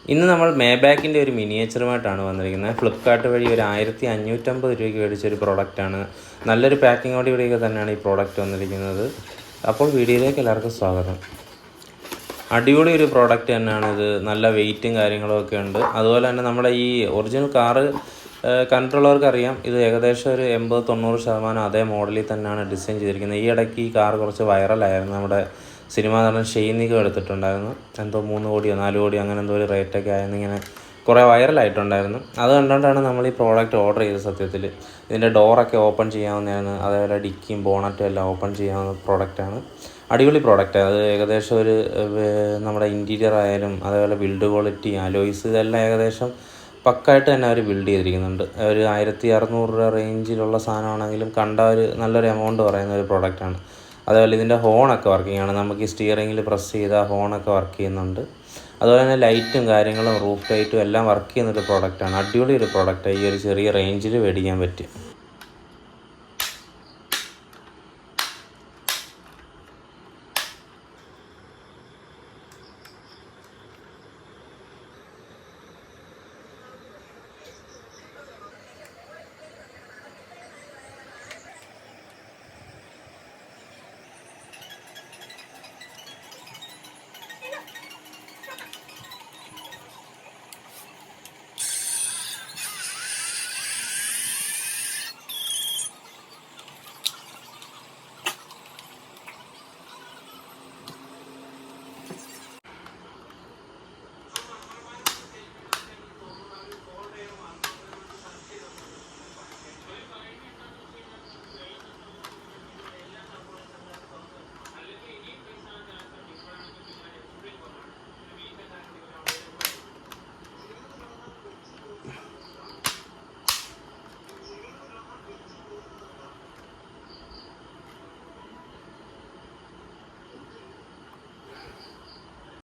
ഇന്ന് നമ്മൾ മേബാക്കിൻ്റെ ഒരു മിനിയേച്ചറുമായിട്ടാണ് വന്നിരിക്കുന്നത്. ഫ്ലിപ്കാർട്ട് വഴി ഒരു 1550 രൂപയ്ക്ക് മേടിച്ചൊരു പ്രോഡക്റ്റാണ്. നല്ലൊരു പാക്കിങ്ങോട് കൂടിയൊക്കെ തന്നെയാണ് ഈ പ്രോഡക്റ്റ് വന്നിരിക്കുന്നത്. അപ്പോൾ വീഡിയോയിലേക്ക് എല്ലാവർക്കും സ്വാഗതം. അടിപൊളി ഒരു പ്രോഡക്റ്റ് തന്നെയാണിത്. നല്ല വെയിറ്റും കാര്യങ്ങളും ഒക്കെ ഉണ്ട്. അതുപോലെ തന്നെ നമ്മുടെ ഈ ഒറിജിനൽ കാറ് കണ്ടിട്ടുള്ളവർക്ക് അറിയാം, ഇത് ഏകദേശം ഒരു 80-90% അതേ മോഡലിൽ തന്നെയാണ് ഡിസൈൻ ചെയ്തിരിക്കുന്നത്. ഈ ഇടയ്ക്ക് ഈ കാർ കുറച്ച് വൈറലായിരുന്നു. നമ്മുടെ സിനിമാ നടൻ ഷെയ്നിക എടുത്തിട്ടുണ്ടായിരുന്നു. എന്തോ 3 കോടിയോ 4 കോടിയോ അങ്ങനെ എന്തോ ഒരു റേറ്റൊക്കെ ആയിരുന്നു. ഇങ്ങനെ കുറേ വൈറലായിട്ടുണ്ടായിരുന്നു. അത് കണ്ടുകൊണ്ടാണ് നമ്മൾ ഈ പ്രോഡക്റ്റ് ഓർഡർ ചെയ്തത്. സത്യത്തിൽ ഇതിൻ്റെ ഡോറൊക്കെ ഓപ്പൺ ചെയ്യാവുന്നതാണ്. അതേപോലെ ഡിക്കിയും ബോണറ്റും എല്ലാം ഓപ്പൺ ചെയ്യാവുന്ന പ്രോഡക്റ്റാണ്. അടിപൊളി പ്രോഡക്റ്റ്. അത് ഏകദേശം ഒരു നമ്മുടെ ഇൻറ്റീരിയർ ആയാലും അതേപോലെ ബിൽഡ് ക്വാളിറ്റി, അലോയ്സ് ഇതെല്ലാം ഏകദേശം പക്കായിട്ട് തന്നെ അവർ ബിൽഡ് ചെയ്തിരിക്കുന്നുണ്ട്. ഒരു 1600 രൂപ റേഞ്ചിലുള്ള സാധനമാണെങ്കിലും കണ്ട ഒരു നല്ലൊരു എമൗണ്ട് പറയുന്ന ഒരു പ്രോഡക്റ്റാണ്. അതേപോലെ ഇതിൻ്റെ ഹോണൊക്കെ വർക്കിംഗ് ആണ്. നമുക്ക് ഈ സ്റ്റിയറിങ്ങിൽ പ്രസ് ചെയ്താൽ ഹോണൊക്കെ വർക്ക് ചെയ്യുന്നുണ്ട്. അതുപോലെ തന്നെ ലൈറ്റും കാര്യങ്ങളും റൂഫ് ലൈറ്റും എല്ലാം വർക്ക് ചെയ്യുന്നൊരു പ്രോഡക്റ്റാണ്. അടിപൊളി ഒരു പ്രോഡക്റ്റാണ്. ഈ ഒരു ചെറിയ റേഞ്ചിൽ മേടിക്കാൻ പറ്റും.